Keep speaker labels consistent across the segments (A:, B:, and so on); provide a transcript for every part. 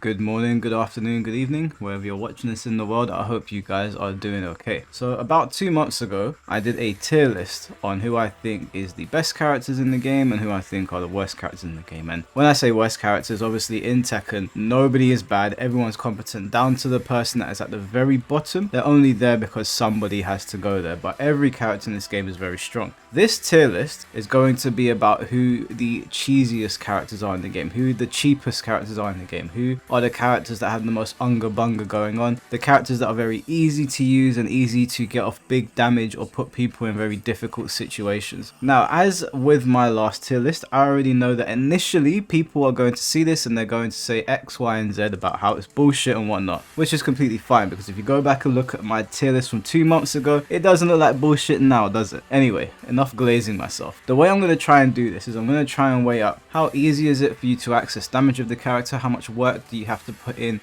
A: Good morning, good afternoon, good evening, wherever you're watching this in the world. I hope you guys are doing okay. So about 2 months ago, I did a tier list on who I think is the best characters in the game and who I think are the worst characters in the game. And when I say worst characters, obviously in Tekken, nobody is bad, everyone's competent, down to the person that is at the very bottom. They're only there because somebody has to go there, but every character in this game is very strong. This tier list is going to be about who the cheesiest characters are in the game, who the cheapest characters are in the game, who are the characters that have the most unga bunga going on, the characters that are very easy to use and easy to get off big damage or put people in very difficult situations. Now, as with my last tier list, I already know that initially people are going to see this and they're going to say X, Y, and Z about how it's bullshit and whatnot, which is completely fine because if you go back and look at my tier list from 2 months ago, it doesn't look like bullshit now, does it? Anyway, enough glazing myself. The way I'm going to try and do this is I'm going to try and weigh up how easy is it for you to access damage of the character, how much work do you have to put in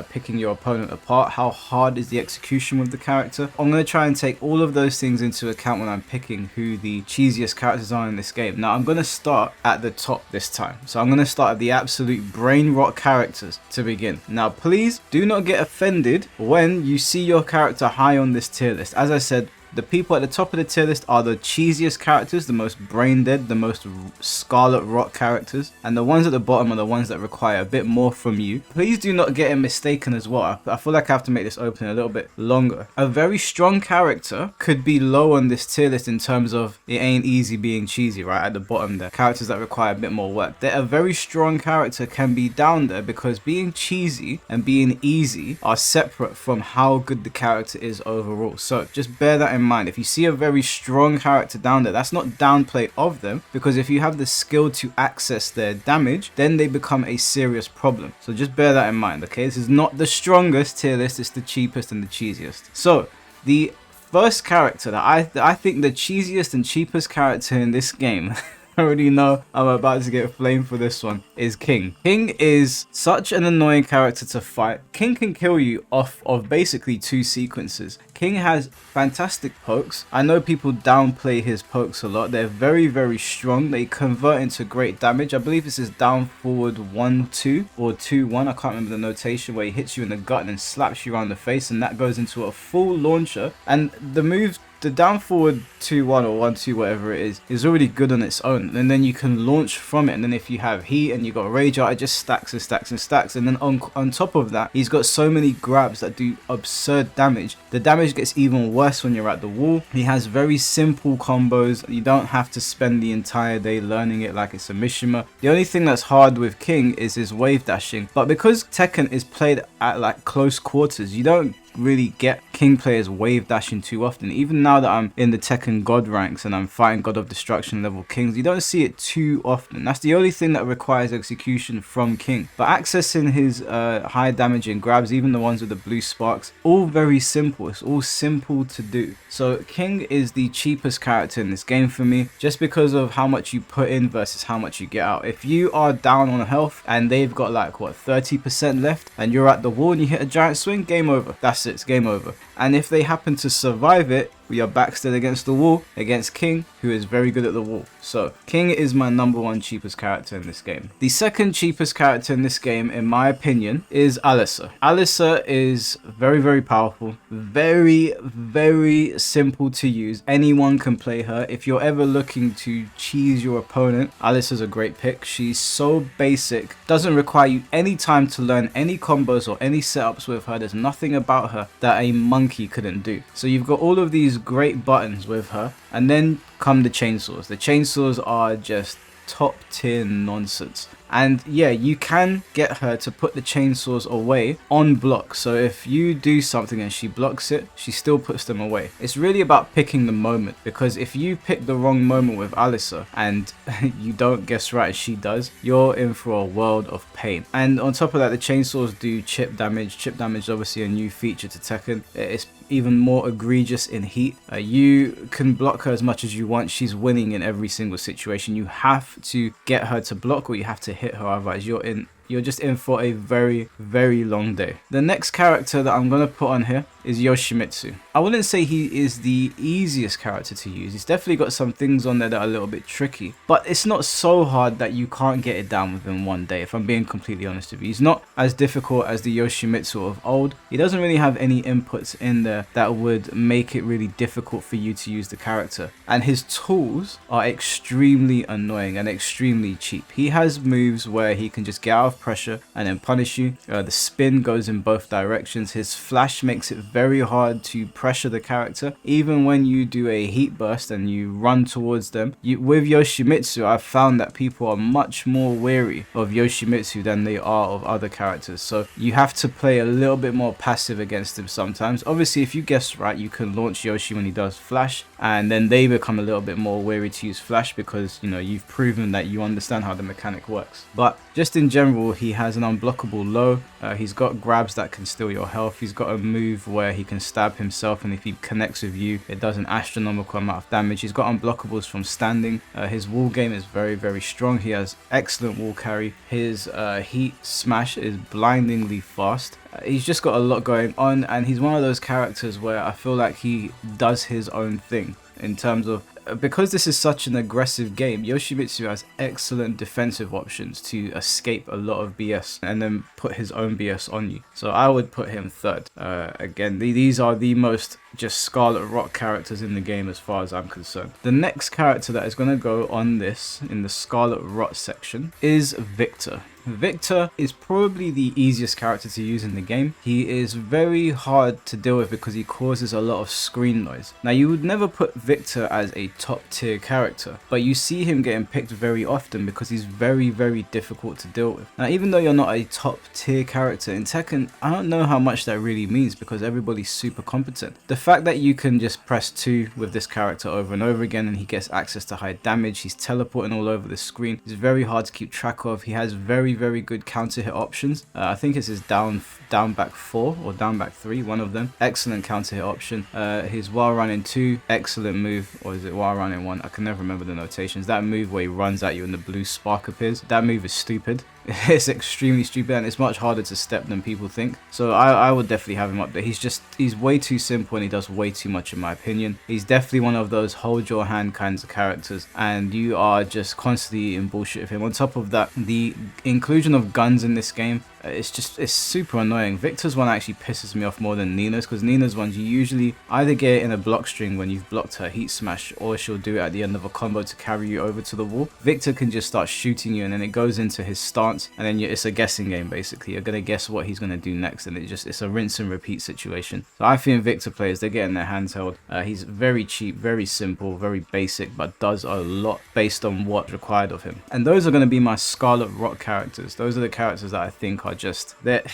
A: picking your opponent apart, how hard is the execution with the character. I'm going to try and take all of those things into account when I'm picking who the cheesiest characters are in this game. Now I'm going to start at the top this time, so I'm going to start at the absolute brain rot characters to begin. Now please do not get offended when you see your character high on this tier list. As I said, the people at the top of the tier list are the cheesiest characters, the most brain dead, the most scarlet rot characters, and the ones at the bottom are the ones that require a bit more from you. Please do not get it mistaken as well. I feel like I have to make this opening a little bit longer. A very strong character could be low on this tier list in terms of it ain't easy being cheesy, right? At the bottom there, characters that require a bit more work. That a very strong character can be down there because being cheesy and being easy are separate from how good the character is overall. So just bear that in mind. If you see a very strong character down there, that's not downplay of them, because if you have the skill to access their damage, then they become a serious problem. So just bear that in mind, okay? This is not the strongest tier list, it's the cheapest and the cheesiest. So the first character that I think the cheesiest and cheapest character in this game I already know I'm about to get flamed for this one, is King. King is such an annoying character to fight. King can kill you off of basically 2 sequences. King has fantastic pokes. I know people downplay his pokes a lot. They're very, very strong. They convert into great damage. I believe this is down forward 1-2 or 2-1. I can't remember the notation, where he hits you in the gut and then slaps you around the face, and that goes into a full launcher. And the move, the down forward 2-1 or 1-2, whatever it is already good on its own, and then you can launch from it. And then if you have heat and you got rage out, it just stacks and stacks and stacks. And then on top of that, he's got so many grabs that do absurd damage. The damage gets even worse when you're at the wall. He has very simple combos. You don't have to spend the entire day learning it like it's a Mishima. The only thing that's hard with King is his wave dashing, but because Tekken is played at like close quarters, you don't really get King players wave dashing too often. Even now that I'm in the Tekken God ranks and I'm fighting God of Destruction level Kings, you don't see it too often. That's the only thing that requires execution from King. But accessing his high damaging grabs, even the ones with the blue sparks, all very simple. It's all simple to do. So King is the cheapest character in this game for me, just because of how much you put in versus how much you get out. If you are down on health and they've got like what 30% left and you're at the wall and you hit a giant swing, game over. That's it, it's game over. And if they happen to survive it, we are backstead against the wall against King, who is very good at the wall. So King is my number 1 cheapest character in this game. The second cheapest character in this game, in my opinion, is Alysa. Alysa is very, very powerful, very, very simple to use. Anyone can play her. If you're ever looking to cheese your opponent, Alysa's a great pick. She's so basic, doesn't require you any time to learn any combos or any setups with her. There's nothing about her that a monkey couldn't do. So you've got all of these great buttons with her, and then come the chainsaws. The chainsaws are just top tier nonsense. And yeah, you can get her to put the chainsaws away on block. So if you do something and she blocks it, she still puts them away. It's really about picking the moment, because if you pick the wrong moment with Alysa and you don't guess right as she does, you're in for a world of pain. And on top of that, the chainsaws do chip damage. Chip damage is obviously a new feature to Tekken. It's even more egregious in heat. You can block her as much as you want. She's winning in every single situation. You have to get her to block, or you have to hit her, otherwise you're just in for a very, very long day. The next character that I'm going to put on here is Yoshimitsu. I wouldn't say he is the easiest character to use. He's definitely got some things on there that are a little bit tricky, but it's not so hard that you can't get it down within one day, if I'm being completely honest with you. He's not as difficult as the Yoshimitsu of old. He doesn't really have any inputs in there that would make it really difficult for you to use the character, and his tools are extremely annoying and extremely cheap. He has moves where he can just get out of pressure and then punish you. The spin goes in both directions. His flash makes it very hard to pressure the character. Even when you do a heat burst and you run towards them, with Yoshimitsu, I've found that people are much more wary of Yoshimitsu than they are of other characters. So you have to play a little bit more passive against him sometimes. Obviously, if you guess right, you can launch Yoshi when he does flash, and then they become a little bit more wary to use flash because, you know, you've proven that you understand how the mechanic works. But just in general, he has an unblockable low. He's got grabs that can steal your health. He's got a move where he can stab himself, and if he connects with you, it does an astronomical amount of damage. He's got unblockables from standing. His wall game is very, very strong. He has excellent wall carry. His heat smash is blindingly fast. He's just got a lot going on, and he's one of those characters where I feel like he does his own thing in terms of, because this is such an aggressive game, Yoshimitsu has excellent defensive options to escape a lot of BS and then put his own BS on you. So I would put him third. Again, these are the most just Scarlet Rock characters in the game as far as I'm concerned. The next character that is going to go on this in the Scarlet Rot section is Victor. Victor is probably the easiest character to use in the game. He is very hard to deal with because he causes a lot of screen noise. Now, you would never put Victor as a top tier character, but you see him getting picked very often because he's very, very difficult to deal with. Now, even though you're not a top tier character in Tekken, I don't know how much that really means because everybody's super competent. The fact that you can just press 2 with this character over and over again and he gets access to high damage, he's teleporting all over the screen, is very hard to keep track of. He has very good counter hit options. I think it's his down back 4 or down back 3, one of them. Excellent counter hit option. His while running 2, excellent move, or is it while running 1? I can never remember the notations. That move where he runs at you and the blue spark appears, that move is stupid. It's extremely stupid, and it's much harder to step than people think. So I would definitely have him up there. He's way too simple and he does way too much in my opinion. He's definitely one of those hold your hand kinds of characters, and you are just constantly in bullshit with him. On top of that, the inclusion of guns in this game, it's super annoying. Victor's one actually pisses me off more than Nina's, because Nina's ones, you usually either get it in a block string when you've blocked her heat smash, or she'll do it at the end of a combo to carry you over to the wall. Victor can just start shooting you, and then it goes into his stance, and then it's a guessing game basically. You're gonna guess what he's gonna do next, and it's a rinse and repeat situation. So I think Victor players, they're getting their hands held. He's very cheap, very simple, very basic, but does a lot based on what's required of him. And those are going to be my Scarlet Rock characters. Those are the characters that I think are they're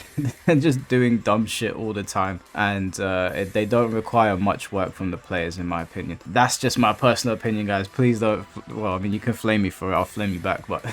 A: just doing dumb shit all the time, and they don't require much work from the players in my opinion. That's just my personal opinion, guys. Please don't, well, I mean, you can flame me for it, I'll flame you back, but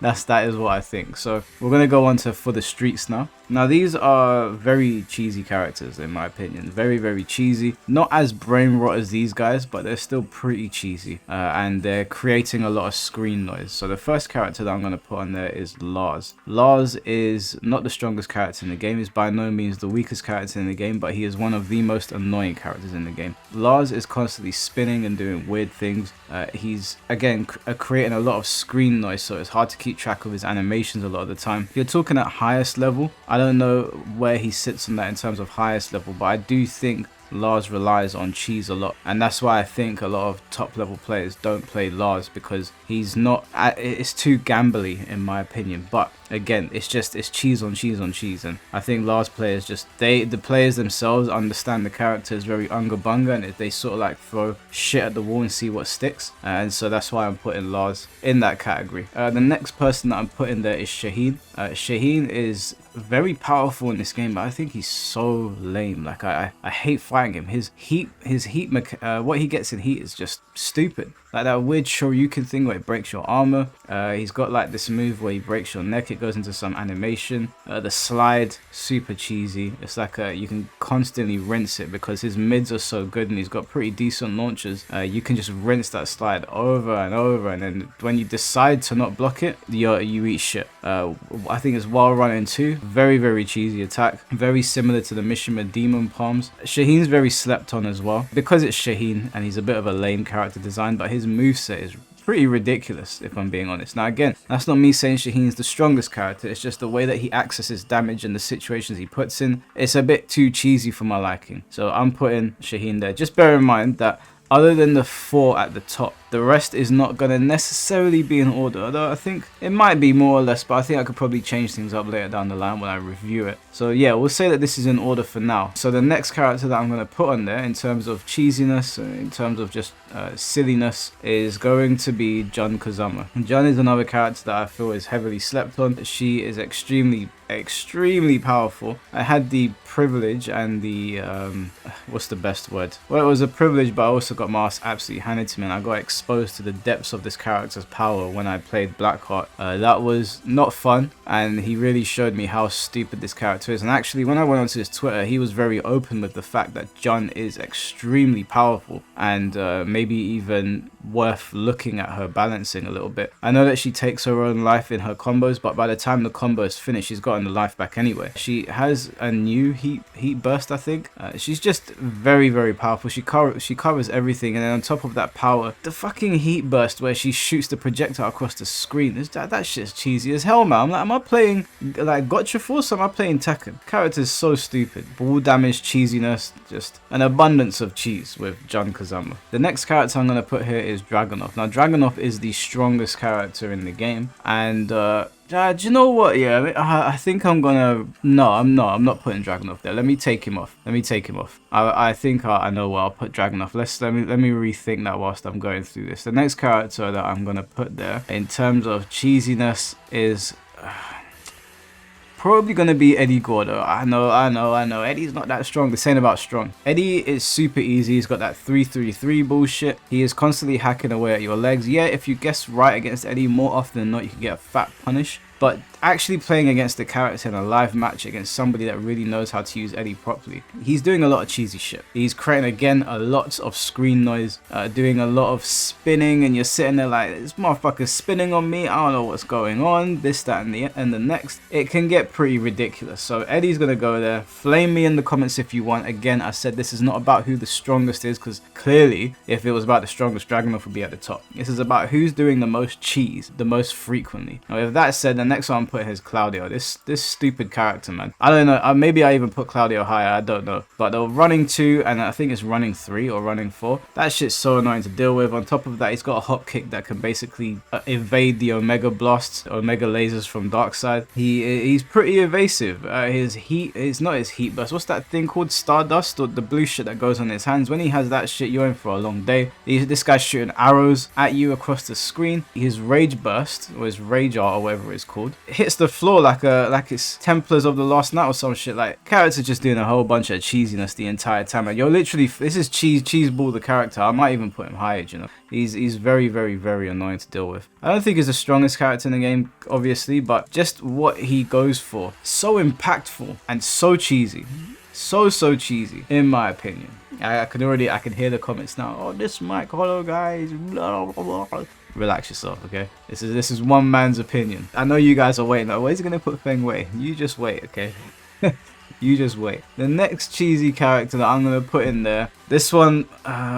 A: that is what I think. So we're gonna go on to For the Streets now. Now, these are very cheesy characters in my opinion. Very cheesy. Not as brain rot as these guys, but they're still pretty cheesy, and they're creating a lot of screen noise. So the first character that I'm going to put on there is Lars. Lars is not the strongest character in the game. He's by no means the weakest character in the game, but he is one of the most annoying characters in the game. Lars is constantly spinning and doing weird things. He's again creating a lot of screen noise, so it's hard to keep track of his animations a lot of the time. If you're talking at highest level, I don't know where he sits on that in terms of highest level, but I do think Lars relies on cheese a lot, and that's why I think a lot of top level players don't play Lars, because he's not, it's too gambly in my opinion. But again, it's cheese on cheese on cheese, and I think Lars players the players themselves understand the character is very unga bunga, and they sort of like throw shit at the wall and see what sticks, and so that's why I'm putting Lars in that category. The next person that I'm putting there is Shaheen. Shaheen is very powerful in this game, but I think he's so lame. Like I hate fighting him. His heat what he gets in heat is just stupid. like that weird Shoryuken thing where it breaks your armor. He's got like this move where he breaks your neck, it goes into some animation. The slide, super cheesy. It's like you can constantly rinse it because his mids are so good and he's got pretty decent launchers. You can just rinse that slide over and over, and then when you decide to not block it, you eat shit. I think it's while running too. Very cheesy attack, very similar to the Mishima Demon Palms. Shaheen's very slept on as well because it's Shaheen and he's a bit of a lame character design, but his moveset is pretty ridiculous if I'm being honest. Now again, that's not me saying Shaheen's the strongest character, it's just the way that he accesses damage and the situations he puts in. It's a bit too cheesy for my liking, so I'm putting Shaheen there. Just bear in mind that other than the 4 at the top, the rest is not going to necessarily be in order, although I think it might be more or less, but I think I could probably change things up later down the line when I review it. So yeah, we'll say that this is in order for now. So the next character that I'm going to put on there in terms of cheesiness, in terms of just silliness, is going to be Jun Kazama. Jun is another character that I feel is heavily slept on. She is extremely powerful. I had the privilege and the what's the best word? Well, it was a privilege, but I also got my ass absolutely handed to me, and I got exposed to the depths of this character's power when I played Blackheart. That was not fun, and he really showed me how stupid this character is. And actually, when I went onto his Twitter, he was very open with the fact that Jun is extremely powerful and maybe even worth looking at her balancing a little bit. I know that she takes her own life in her combos, but by the time the combo is finished, she's gotten the life back anyway. She has a new heat burst, I think. She's just very powerful. She covers everything, and then on top of that power, the fucking heat burst where she shoots the projectile across the screen. That shit's cheesy as hell, man. I'm like, am I playing like Gotcha Force? Or am I playing Tekken? Character's so stupid. Ball damage, cheesiness, just an abundance of cheese with Jun Kazama. The next character I'm gonna put here is Dragonov. Now Dragonov is the strongest character in the game, and do you know what? Yeah, I think I'm gonna. No, I'm not. I'm not putting Dragonov there. Let me take him off. I think I know where I'll put Dragonov. Let me rethink that whilst I'm going through this. The next character that I'm gonna put there in terms of cheesiness is probably gonna be Eddie Gordo. I know. Eddie's not that strong. This ain't about strong. Eddie is super easy. He's got that 3-3-3 bullshit. He is constantly hacking away at your legs. Yeah, if you guess right against Eddie, more often than not, you can get a fat punish. But actually playing against the character in a live match against somebody that really knows how to use Eddie properly, he's doing a lot of cheesy shit. He's creating, again, a lot of screen noise, doing a lot of spinning, and you're sitting there like, this motherfucker's spinning on me, I don't know what's going on, this, that, and the next. It can get pretty ridiculous. So Eddie's gonna go there. Flame me in the comments if you want. Again, I said this is not about who the strongest is, because clearly, if it was about the strongest, Dragonov would be at the top. This is about who's doing the most cheese, the most frequently. Now, with that said, the next one I'm putting is Claudio. This stupid character, man. I don't know. Maybe I even put Claudio higher. I don't know. But the running 2, and I think it's running 3 or running 4. That shit's so annoying to deal with. On top of that, he's got a hop kick that can basically evade the Omega blasts, Omega lasers from Darkseid. He's pretty evasive. It's not his heat burst. What's that thing called? Stardust, or the blue shit that goes on his hands. When he has that shit, you're in for a long day. This guy's shooting arrows at you across the screen. His rage burst, or his rage art, or whatever it's called, it hits the floor like it's Templars of the Last Night or some shit. Like, character's just doing a whole bunch of cheesiness the entire time, and you're literally, this is cheeseball the character. I might even put him higher, you know. He's very annoying to deal with. I don't think he's the strongest character in the game, obviously, but just what he goes for, so impactful and so cheesy. So cheesy, in my opinion. I can hear the comments now. Oh, this mic hollow, guys. Blah, blah, blah. Relax yourself, okay? This is one man's opinion. I know you guys are waiting. Like, where's he gonna put Fangway? You just wait, okay? You just wait. The next cheesy character that I'm gonna put in there, this one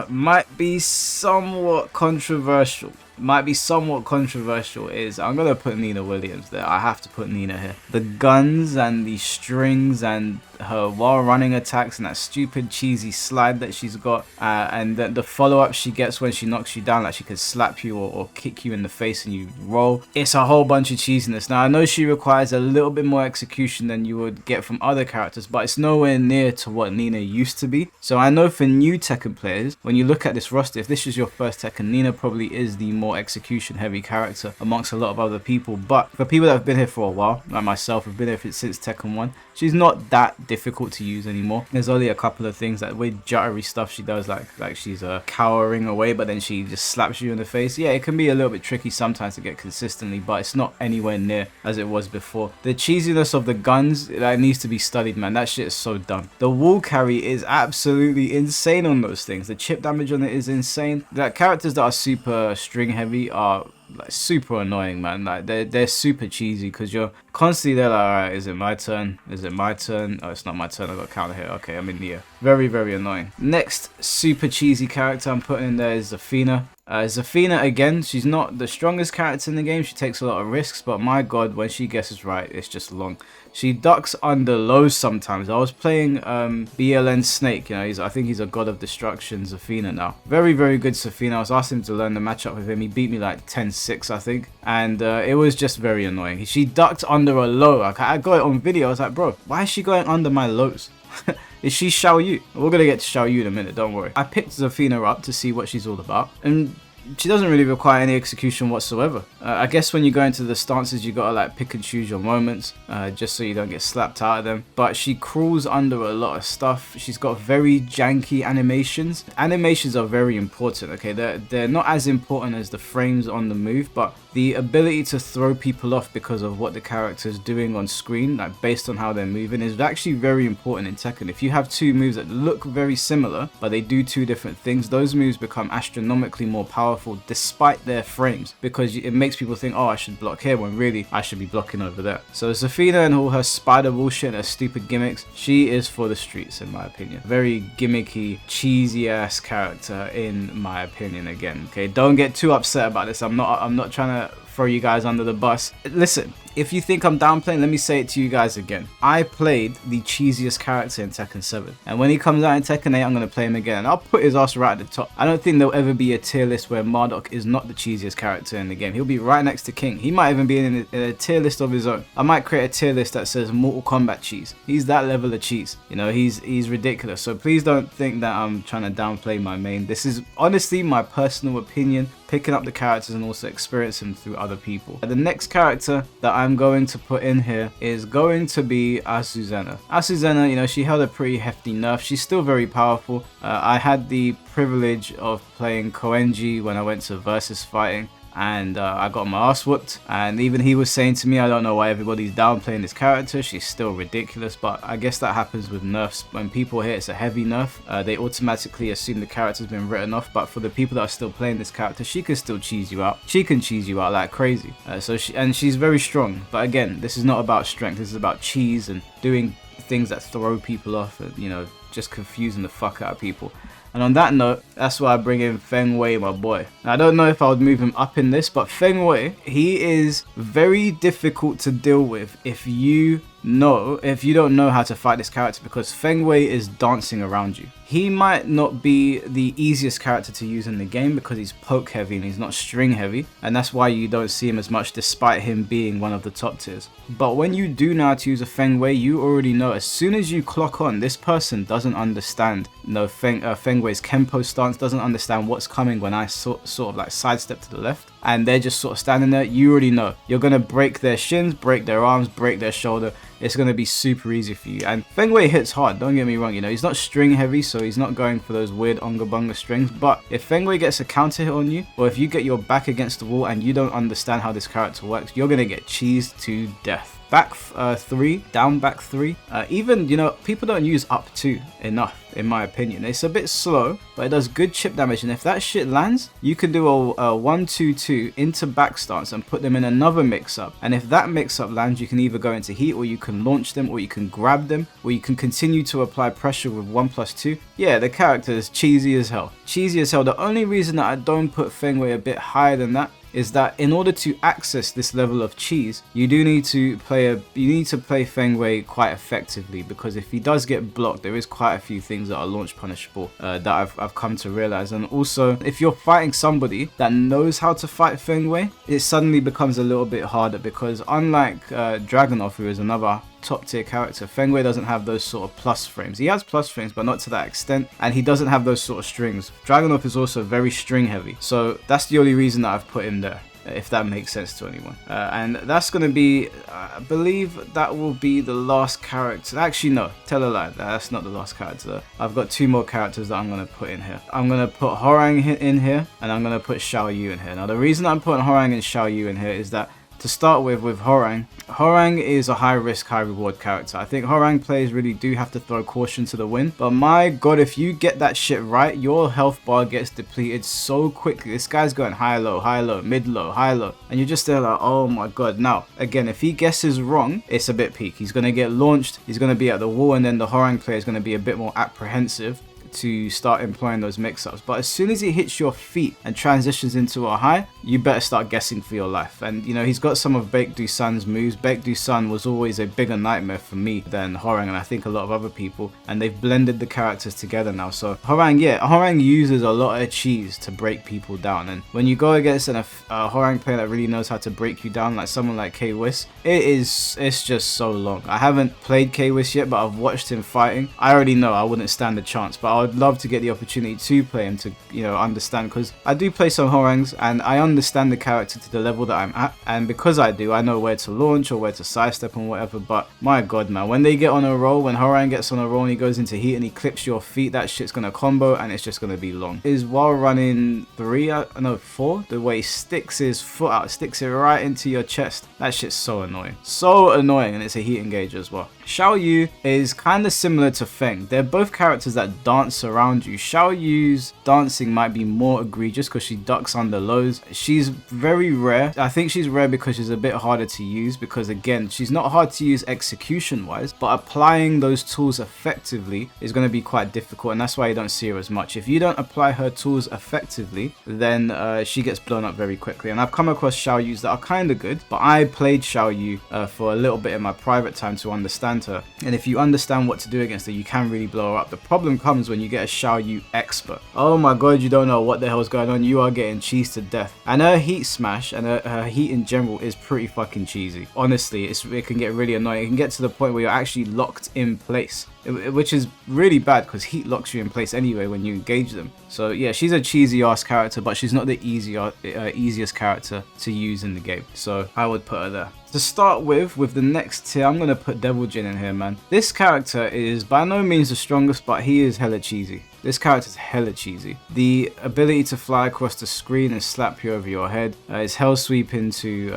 A: might be somewhat controversial. Is I'm gonna put Nina Williams there. I have to put Nina here. The guns and the strings and her while running attacks and that stupid cheesy slide that she's got, and the follow-up she gets when she knocks you down, like she could slap you or kick you in the face and you roll. It's a whole bunch of cheesiness. Now I know she requires a little bit more execution than you would get from other characters, but it's nowhere near to what Nina used to be. So I know for new Tekken players, when you look at this roster, if this is your first Tekken, Nina probably is the more more execution heavy character amongst a lot of other people. But for people that have been here for a while, like myself, have been here since Tekken 1, she's not that difficult to use anymore. There's only a couple of things, that weird jittery stuff she does, like she's cowering away, but then she just slaps you in the face. Yeah, it can be a little bit tricky sometimes to get consistently, but it's not anywhere near as it was before. The cheesiness of the guns, that needs to be studied, man. That shit is so dumb. The wall carry is absolutely insane on those things. The chip damage on it is insane. Like, characters that are super string heavy are like super annoying, man. Like they're super cheesy because you're constantly there like, alright, is it my turn? Is it my turn? Oh, it's not my turn. I got counter hit. Okay, I'm in the air. Very, very annoying. Next super cheesy character I'm putting in there is Zafina. Zafina, again, she's not the strongest character in the game. She takes a lot of risks, but my god, when she guesses right, it's just long. She ducks under lows sometimes. I was playing BLN Snake, you know, I think he's a god of destruction, Zafina now. Very, very good Zafina. I was asking him to learn the matchup with him. He beat me like 10-6, I think. And it was just very annoying. She ducked under a low. Like, I got it on video. I was like, bro, why is she going under my lows? Is she Xiao Yu? We're gonna get to Xiao Yu in a minute, don't worry. I picked Zafina up to see what she's all about, and she doesn't really require any execution whatsoever. I guess when you go into the stances, you gotta like pick and choose your moments, just so you don't get slapped out of them. But she crawls under a lot of stuff. She's got very janky animations. Animations are very important, okay? They're not as important as the frames on the move, but the ability to throw people off because of what the character is doing on screen, like based on how they're moving, is actually very important in Tekken. If you have two moves that look very similar, but they do two different things, those moves become astronomically more powerful despite their frames, because it makes people think, oh, I should block here, when really I should be blocking over there. So Zafina and all her spider bullshit and her stupid gimmicks, she is for the streets in my opinion. Very gimmicky, cheesy ass character in my opinion again. Okay, don't get too upset about this. I'm not trying to throw you guys under the bus. Listen, if you think I'm downplaying, let me say it to you guys again. I played the cheesiest character in Tekken 7. And when he comes out in Tekken 8, I'm going to play him again. And I'll put his ass right at the top. I don't think there'll ever be a tier list where Marduk is not the cheesiest character in the game. He'll be right next to King. He might even be in a tier list of his own. I might create a tier list that says Mortal Kombat cheese. He's that level of cheese. You know, he's ridiculous. So please don't think that I'm trying to downplay my main. This is honestly my personal opinion, picking up the characters and also experiencing them through other people. The next character that I'm going to put in here is going to be Alysa. Alysa, you know, she held a pretty hefty nerf. She's still very powerful. I had the privilege of playing Koenji when I went to versus fighting, and I got my ass whooped, and even he was saying to me, I don't know why everybody's downplaying this character, she's still ridiculous. But I guess that happens with nerfs. When people hear it's a heavy nerf, they automatically assume the character's been written off. But for the people that are still playing this character, she can still cheese you out. She can cheese you out like crazy. She's very strong. But again, this is not about strength, this is about cheese and doing things that throw people off, and, you know, just confusing the fuck out of people. And on that note, that's why I bring in Fangway, my boy. Now, I don't know if I would move him up in this, but Fangway, he is very difficult to deal with if you don't know how to fight this character, because Fangway is dancing around you. He might not be the easiest character to use in the game because he's poke heavy and he's not string heavy, and that's why you don't see him as much despite him being one of the top tiers. But when you do know how to use a Fangway, you already know as soon as you clock on, this person doesn't understand Fangway's Kenpo stance, doesn't understand what's coming when I sort of like sidestep to the left, and they're just sort of standing there. You already know you're gonna break their shins, break their arms, break their shoulder. It's going to be super easy for you. And Fangway hits hard, don't get me wrong, you know, he's not string heavy, so he's not going for those weird onga bunga strings. But if Fangway gets a counter hit on you, or if you get your back against the wall and you don't understand how this character works, you're going to get cheesed to death. Back 3, down back 3, even, you know, people don't use up 2 enough, in my opinion. It's a bit slow, but it does good chip damage, and if that shit lands, you can do a 1-2-2 into back stance and put them in another mix-up, and if that mix-up lands, you can either go into heat, or you can launch them, or you can grab them, or you can continue to apply pressure with 1+2. Yeah, the character is cheesy as hell. Cheesy as hell. The only reason that I don't put Fangway a bit higher than that is that in order to access this level of cheese, you need to play Fangway quite effectively, because if he does get blocked, there is quite a few things that are launch punishable that I've come to realize. And also, if you're fighting somebody that knows how to fight Fangway, it suddenly becomes a little bit harder, because unlike Dragonov, who is another top tier character. Fangway doesn't have those sort of plus frames. He has plus frames, but not to that extent, and he doesn't have those sort of strings. Dragonov is also very string heavy, so that's the only reason that I've put him there, if that makes sense to anyone. And that's going to be, I believe that will be the last character. Actually, no, tell a lie, that's not the last character. I've got 2 more characters that I'm going to put in here. I'm going to put Hwoarang in here, and I'm going to put Xiaoyu in here. Now, the reason I'm putting Hwoarang and Xiaoyu in here is that, to start with Hwoarang is a high risk, high reward character. I think Hwoarang players really do have to throw caution to the wind. But my god, if you get that shit right, your health bar gets depleted so quickly. This guy's going high low, mid low, high low. And you're just there like, oh my god. Now, again, if he guesses wrong, it's a bit peak. He's going to get launched, he's going to be at the wall, and then the Hwoarang player is going to be a bit more apprehensive to start employing those mix-ups. But as soon as he hits your feet and transitions into a high, you better start guessing for your life. And you know, he's got some of Baek Do-san's moves. Baek Do-san was always a bigger nightmare for me than Hwoarang, and I think a lot of other people, and they've blended the characters together now. So Hwoarang uses a lot of cheese to break people down, and when you go against a Hwoarang player that really knows how to break you down, like someone like K-Wiss, it's just so long. I haven't played K-Wiss yet, but I've watched him fighting. I already know I wouldn't stand a chance, but I would love to get the opportunity to play him to, you know, understand, because I do play some Hwoarangs and I understand the character to the level that I'm at, and because I do, I know where to launch or where to sidestep and whatever. But my god, man, when they get on a roll, when Hwoarang gets on a roll and he goes into heat and he clips your feet, that shit's gonna combo and it's just gonna be long. Is while running 4, the way he sticks his foot out, sticks it right into your chest. That shit's so annoying, and it's a heat engage as well. Xiaoyu is kind of similar to Feng. They're both characters that dance around you. Xiaoyu's dancing might be more egregious because she ducks under lows. She's very rare. I think she's rare because she's a bit harder to use, because again, she's not hard to use execution wise, but applying those tools effectively is going to be quite difficult, and that's why you don't see her as much. If you don't apply her tools effectively, then she gets blown up very quickly. And I've come across Xiaoyus that are kind of good, but I played Xiaoyu for a little bit in my private time to understand her, and if you understand what to do against her, you can really blow her up. The problem comes when you get a Xiaoyu expert. Oh my god, you don't know what the hell's going on, you are getting cheesed to death. And her heat smash and her heat in general is pretty fucking cheesy. Honestly, it can get really annoying. It can get to the point where you're actually locked in place, which is really bad because heat locks you in place anyway when you engage them. So yeah, she's a cheesy ass character, but she's not the easiest character to use in the game, so I would put her there. To start with the next tier, I'm going to put Devil Jin in here, man. This character is by no means the strongest, but he is hella cheesy. This character's hella cheesy. The ability to fly across the screen and slap you over your head, his hell sweep into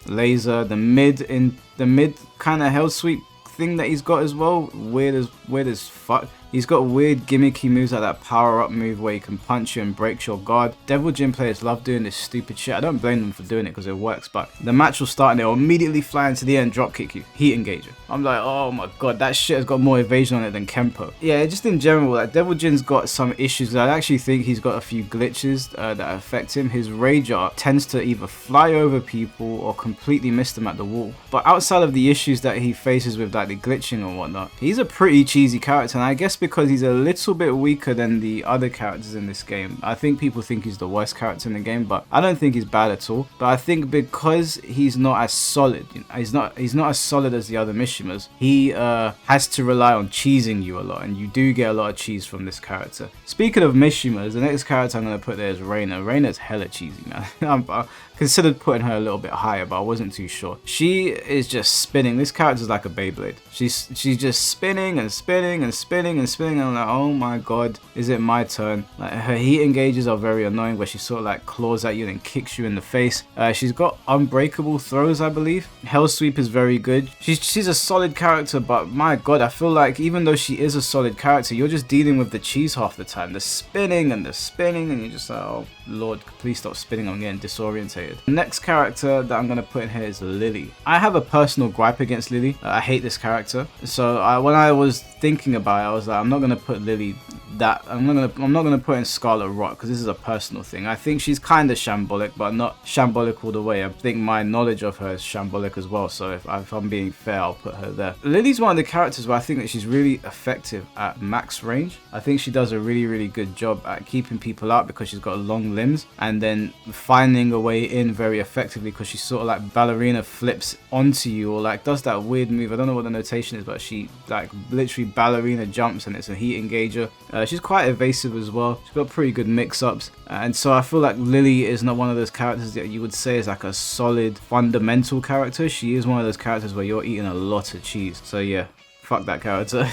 A: laser, the mid kind of hell sweep thing that he's got as well, weird as fuck. He's got weird gimmicky moves like that power up move where he can punch you and breaks your guard. Devil Jin players love doing this stupid shit. I don't blame them for doing it because it works, but the match will start and they'll immediately fly into the air and drop kick you. Heat engager. I'm like, oh my god, that shit has got more evasion on it than Kempo. Yeah, just in general, like Devil Jin's got some issues. I actually think he's got a few glitches that affect him. His rage art tends to either fly over people or completely miss them at the wall. But outside of the issues that he faces with like the glitching and whatnot, he's a pretty cheesy character, and I guess because he's a little bit weaker than the other characters in this game. I think people think he's the worst character in the game, but I don't think he's bad at all. But I think because he's not as solid, you know, he's not as solid as the other Mishimas, he has to rely on cheesing you a lot, and you do get a lot of cheese from this character. Speaking of Mishimas, the next character I'm going to put there is Raina. Raina's hella cheesy, man. I considered putting her a little bit higher, but I wasn't too sure. She is just spinning. This character's like a Beyblade. She's just spinning and spinning and spinning and spinning, and I'm like, oh my god, is it my turn? Like, her heat engages are very annoying, where she sort of like claws at you and then kicks you in the face. She's got unbreakable throws, I believe. Hell sweep is very good. She's a solid character, but my god, I feel like even though she is a solid character, you're just dealing with the cheese half the time. The spinning, and you're just like, oh lord, please stop spinning, I'm getting disorientated. The next character that I'm going to put in here is Lily. I have a personal gripe against Lily. I hate this character. So when I was thinking about it, I was like, I'm not going to put Lily that. I'm not gonna put in Scarlet Rot because this is a personal thing. I think she's kind of shambolic, but not shambolic all the way. I think my knowledge of her is shambolic as well. So if I'm being fair, I'll put her there. Lily's one of the characters where I think that she's really effective at max range. I think she does a really good job at keeping people out because she's got long limbs, and then finding a way in very effectively because she's sort of like ballerina flips onto you, or like does that weird move. I don't know what the notation is, but she like literally ballerina jumps and it's a heat engager. She's quite evasive as well. She's got pretty good mix-ups, and so I feel like Lily is not one of those characters that you would say is like a solid fundamental character. She is one of those characters where you're eating a lot of cheese. So yeah, fuck that character.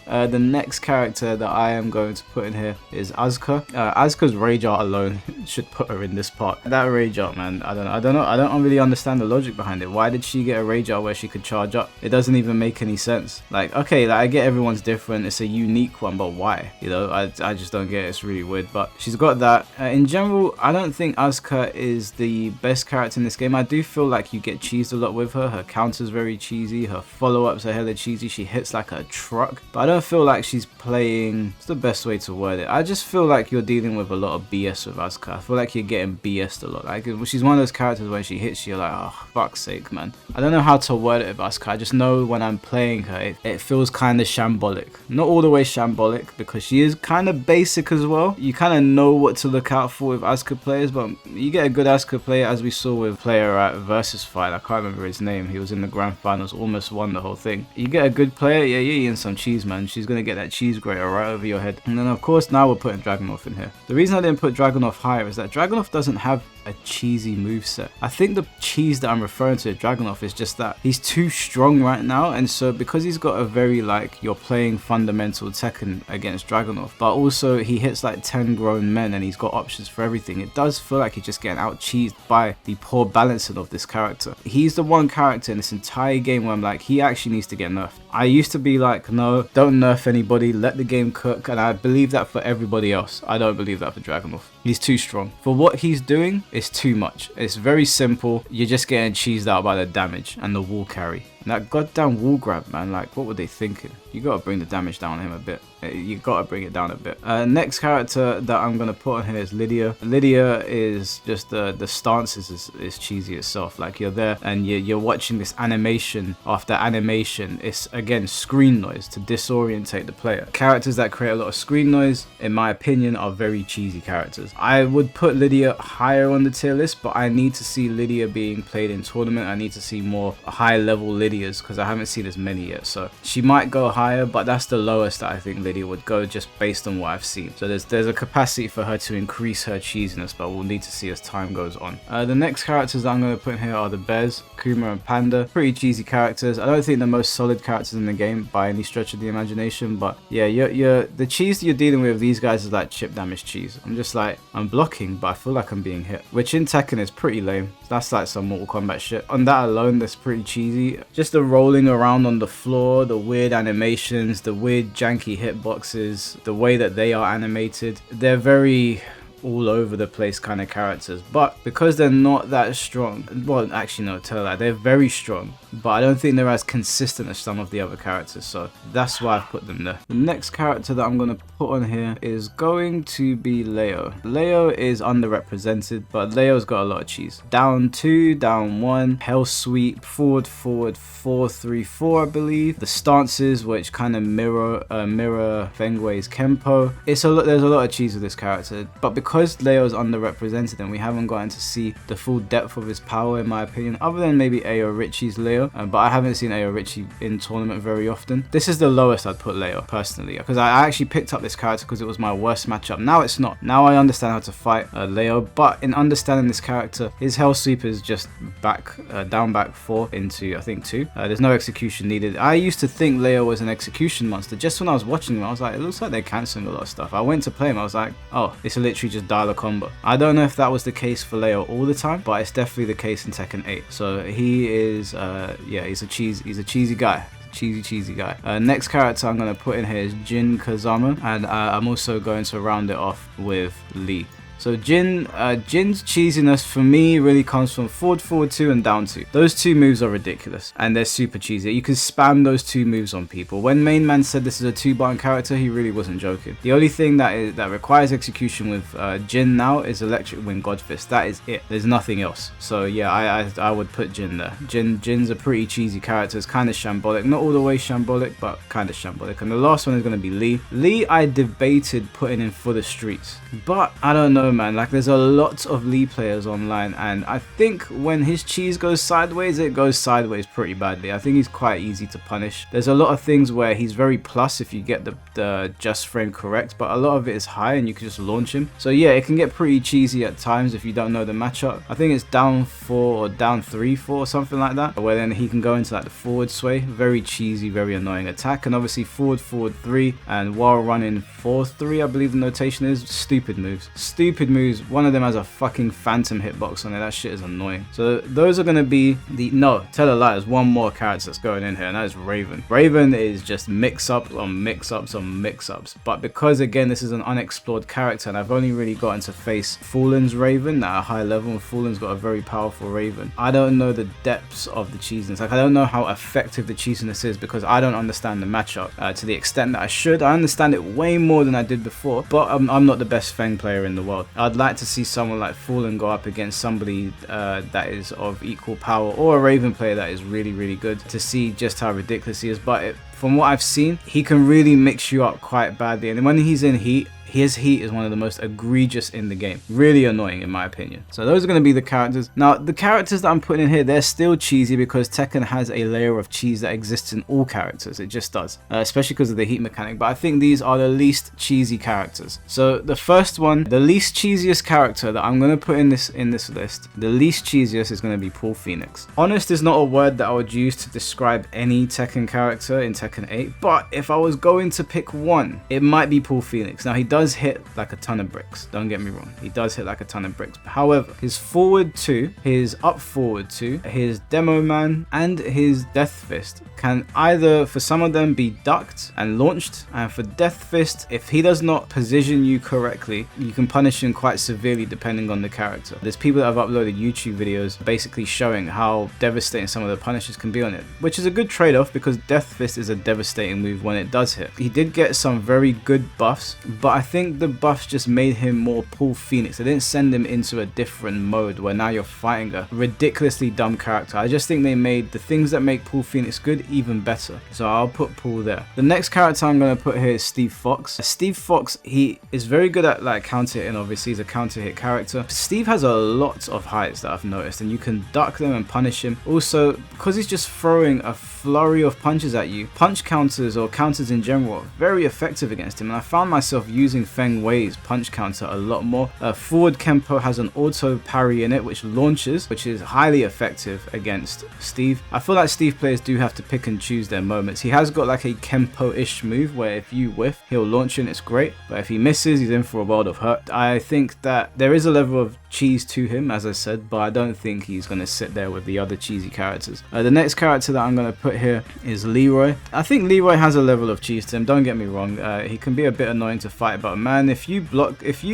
A: The next character that I am going to put in here is Asuka. Asuka's rage art alone should put her in this part. That rage art, man, I don't really understand the logic behind it. Why did she get a rage art where she could charge up? It doesn't even make any sense. Like, okay, like, I get everyone's different, it's a unique one, but why? You know, I just don't get it. It's really weird, but she's got that. In general, I don't think Asuka is the best character in this game. I do feel like you get cheesed a lot with her. Her counter's very cheesy, her follow-ups are hella cheesy, she hits like a truck, but I don't feel like she's playing, what's the best way to word it? I just feel like you're dealing with a lot of BS with Asuka. I feel like you're getting BS'd a lot. Like, she's one of those characters when she hits you, you're like, oh, fuck's sake, man. I don't know how to word it with Asuka. I just know when I'm playing her, it feels kind of shambolic. Not all the way shambolic, because she is kind of basic as well. You kind of know what to look out for with Asuka players, but you get a good Asuka player, as we saw with player at Versus Fight. I can't remember his name. He was in the grand finals, almost won the whole thing. You get a good player, yeah, you're eating some cheese, man. She's gonna get that cheese grater right over your head. And then of course now we're putting Dragonov in here. The reason I didn't put Dragonov higher is that Dragonov doesn't have a cheesy moveset. I think the cheese that I'm referring to with Dragonov is just that he's too strong right now, and so because he's got a very like, you're playing fundamental Tekken against Dragonov, but also he hits like 10 grown men and he's got options for everything, it does feel like he's just getting out cheesed by the poor balancing of this character. He's the one character in this entire game where I'm like, he actually needs to get nerfed. I used to be like, no, don't nerf anybody, let the game cook, and I believe that for everybody else. I don't believe that for Dragonov. He's too strong. For what he's doing, it's too much. It's very simple. You're just getting cheesed out by the damage and the wall carry. And that goddamn wall grab, man, like, what were they thinking? You gotta bring the damage down on him a bit. You gotta bring it down a bit. Next character that I'm gonna put on here is Lydia. Lydia is just the stances is cheesy itself. Like, you're there and you're watching this animation after animation. It's again screen noise to disorientate the player. Characters that create a lot of screen noise, in my opinion, are very cheesy characters. I would put Lydia higher on the tier list, but I need to see Lydia being played in tournament. I need to see more high level Lydias because I haven't seen as many yet. So she might go higher, but that's the lowest that I think Lydia would go just based on what I've seen. So there's a capacity for her to increase her cheesiness, but we'll need to see as time goes on. The next characters that I'm going to put in here are the Bears, Kuma and Panda. Pretty cheesy characters. I don't think the most solid characters in the game by any stretch of the imagination, but yeah, the cheese that you're dealing with these guys is like chip damage cheese. I'm just like, I'm blocking, but I feel like I'm being hit, which in Tekken is pretty lame. That's like some Mortal Kombat shit. On that alone, that's pretty cheesy. Just the rolling around on the floor, the weird animations, the weird janky hitboxes, the way that they are animated. They're very all over the place kind of characters, but because they're not that strong, well, actually no, tell that, they're very strong, but I don't think they're as consistent as some of the other characters, so that's why I've put them there. The next character that I'm going to put on here is going to be Leo. Leo is underrepresented, but Leo's got a lot of cheese. Down 2, down 1, hell sweep, forward 4-3-4, I believe. The stances, which kind of mirror Fangway's Kempo. There's a lot of cheese with this character, but because Leo's underrepresented and we haven't gotten to see the full depth of his power, in my opinion, other than maybe Ayo Richie's Leo, but I haven't seen Ayo Richie in tournament very often. This is the lowest I'd put Leo, personally, because I actually picked up this character because it was my worst matchup. Now it's not. Now I understand how to fight Leo, but in understanding this character, his hell sweep is just down back 4 into, I think, 2. There's no execution needed. I used to think Leo was an execution monster. Just when I was watching him, I was like, it looks like they're cancelling a lot of stuff. I went to play him, I was like, oh, it's literally just dial a combo. I don't know if that was the case for Leo all the time, but it's definitely the case in Tekken 8. So he is, yeah, he's a cheesy guy. Cheesy guy. Next character I'm going to put in here is Jin Kazama, and I'm also going to round it off with Lee. So Jin's cheesiness for me really comes from forward 2 and down 2. Those two moves are ridiculous and they're super cheesy. You can spam those two moves on people. When Main Man said this is a 2-button character, he really wasn't joking. The only thing that requires execution with Jin now is Electric Wind God Fist. That is it. There's nothing else. So yeah, I would put Jin there. Jin's a pretty cheesy character. It's kind of shambolic. Not all the way shambolic, but kind of shambolic. And the last one is going to be Lee. Lee I debated putting in for the streets, but I don't know, man. Like, there's a lot of Lee players online, and I think when his cheese goes sideways, it goes sideways pretty badly. I think he's quite easy to punish. There's a lot of things where he's very plus if you get the just frame correct, but a lot of it is high and you can just launch him. So yeah, it can get pretty cheesy at times if you don't know the matchup. I think it's down 4 or down 3-4 or something like that, where then he can go into like the forward sway. Very cheesy, very annoying attack. And obviously forward 3 and while running 4-3, I believe the notation is. Stupid moves. Stupid moves. One of them has a fucking phantom hitbox on it. That shit is annoying. So those are going to be the... No, tell a lie. There's one more character that's going in here, and that is Raven. Raven is just mix-ups on mix-ups on mix-ups. But because, again, this is an unexplored character, and I've only really gotten to face Fallen's Raven at a high level, and Fallen's got a very powerful Raven. I don't know the depths of the cheesiness. Like, I don't know how effective the cheesiness is because I don't understand the matchup to the extent that I should. I understand it way more than I did before, but I'm not the best Fang player in the world. I'd like to see someone like Fallen go up against somebody that is of equal power, or a Raven player that is really, really good, to see just how ridiculous he is. But from what I've seen, he can really mix you up quite badly, and when he's in heat, his heat is one of the most egregious in the game. Really annoying in my opinion. So those are going to be the characters. Now the characters that I'm putting in here, they're still cheesy because Tekken has a layer of cheese that exists in all characters. It just does. Especially because of the heat mechanic. But I think these are the least cheesy characters. So the first one, the least cheesiest character that I'm going to put in this list, the least cheesiest is going to be Paul Fenix. Honest is not a word that I would use to describe any Tekken character in Tekken 8. But if I was going to pick one, it might be Paul Fenix. Now he does hit like a ton of bricks, don't get me wrong, he does hit like a ton of bricks. However, his forward 2, his up forward 2, his demo man and his death fist can either, for some of them, be ducked and launched, and for death fist, if he does not position you correctly, you can punish him quite severely depending on the character. There's people that have uploaded YouTube videos basically showing how devastating some of the punishes can be on it, which is a good trade-off because death fist is a devastating move when it does hit. He did get some very good buffs, but I think the buffs just made him more Paul Fenix. They didn't send him into a different mode where now you're fighting a ridiculously dumb character. I just think they made the things that make Paul Fenix good even better. So I'll put Paul there. The next character I'm going to put here is Steve Fox. Steve Fox, he is very good at like counter hitting. Obviously he's a counter hit character. Steve has a lot of heights that I've noticed, and you can duck them and punish him. Also, because he's just throwing a flurry of punches at you, punch counters or counters in general are very effective against him, and I found myself using Fangway's punch counter a lot more. Forward Kempo has an auto parry in it which launches, which is highly effective against Steve. I feel like Steve players do have to pick and choose their moments. He has got like a Kempo-ish move where if you whiff, he'll launch and it's great, but if he misses, he's in for a world of hurt. I think that there is a level of cheese to him, as I said, but I don't think he's going to sit there with the other cheesy characters. The next character that I'm going to put here is Leroy. I think Leroy has a level of cheese to him, don't get me wrong. He can be a bit annoying to fight, but man, if you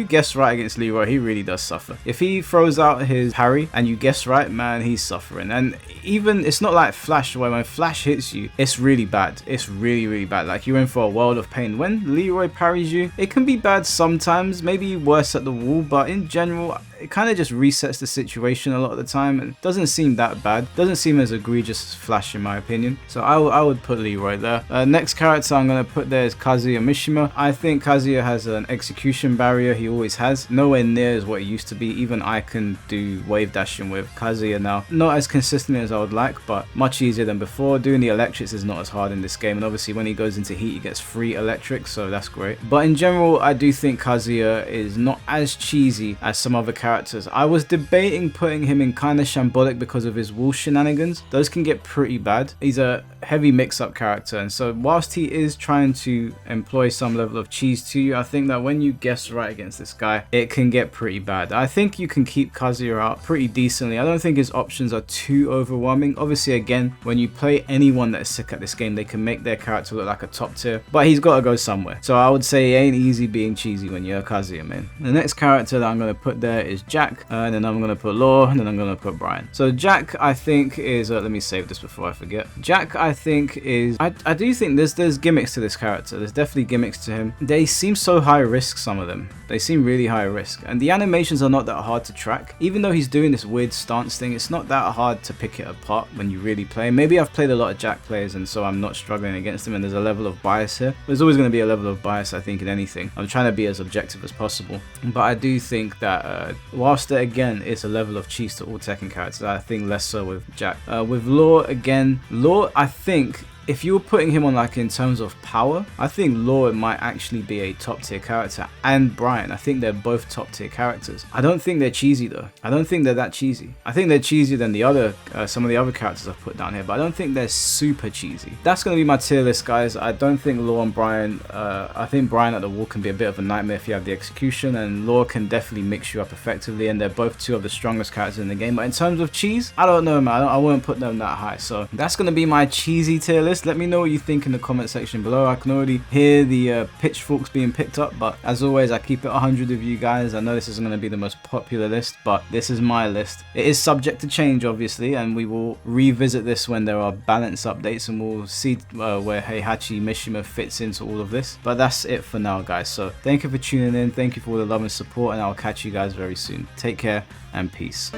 A: guess right against Leroy, he really does suffer. If he throws out his parry and you guess right, man, he's suffering. And even, it's not like Flash where when Flash hits you, it's really bad. It's really, really bad. Like, you're in for a world of pain. When Leroy parries you, it can be bad sometimes, maybe worse at the wall, but in general, it kind of just resets the situation a lot of the time and doesn't seem that bad. Doesn't seem as egregious as Flash in my opinion. So I would put Leroy there. Next character I'm going to put there is Kazuya Mishima. I think Kazuya has an execution barrier. He always has. Nowhere near as what it used to be. Even I can do wave dashing with Kazuya now. Not as consistently as I would like, but much easier than before. Doing the electrics is not as hard in this game, and obviously when he goes into heat he gets free electrics, so that's great. But in general, I do think Kazuya is not as cheesy as some other characters. I was debating putting him in kind of shambolic because of his wall shenanigans. Those can get pretty bad. he's a heavy mix-up character, and so whilst he is trying to employ some level of cheese to you, I think that when you guess right against this guy, it can get pretty bad. I think you can keep Kazuya out pretty decently. I don't think his options are too overwhelming. Obviously, again, when you play anyone that is sick at this game, they can make their character look like a top tier, but he's got to go somewhere. So I would say it ain't easy being cheesy when you're Kazuya, man. The next character that I'm going to put there is Jack, and then I'm going to put Law, and then I'm going to put Brian. So Jack, I think is, let me save this before I forget. Jack, I think is, I do think there's gimmicks to this character. There's definitely gimmicks to him. They seem so high risk, some of them. They seem really high risk, and the animations are not that hard to track. Even though he's doing this weird stance thing, it's not that hard to pick it apart when you really play. Maybe I've played a lot of Jack players, and so I'm not struggling against him, and there's a level of bias here. There's always going to be a level of bias, I think, in anything. I'm trying to be as objective as possible, but I do think that whilst there again is a level of cheese to all Tekken characters, I think less so with Jack. With Law, again, Law, I think if you were putting him on like in terms of power, I think Law might actually be a top tier character, and Brian, I think they're both top tier characters. I don't think they're cheesy though. I don't think they're that cheesy. I think they're cheesier than the other some of the other characters I've put down here, but I don't think they're super cheesy. That's going to be my tier list, guys. I don't think Law and Brian, I think Brian at the wall can be a bit of a nightmare if you have the execution, and Law can definitely mix you up effectively, and they're both two of the strongest characters in the game. But in terms of cheese, I don't know, man. I won't put them that high. So that's going to be my cheesy tier list. Let me know what you think in the comment section below. I can already hear the pitchforks being picked up, but as always, I keep it 100 of you guys. I know this isn't going to be the most popular list, but this is my list. It is subject to change, obviously, and we will revisit this when there are balance updates, and we'll see where Heihachi Mishima fits into all of this. But that's it for now, guys. So thank you for tuning in. Thank you for all the love and support, and I'll catch you guys very soon. Take care and peace.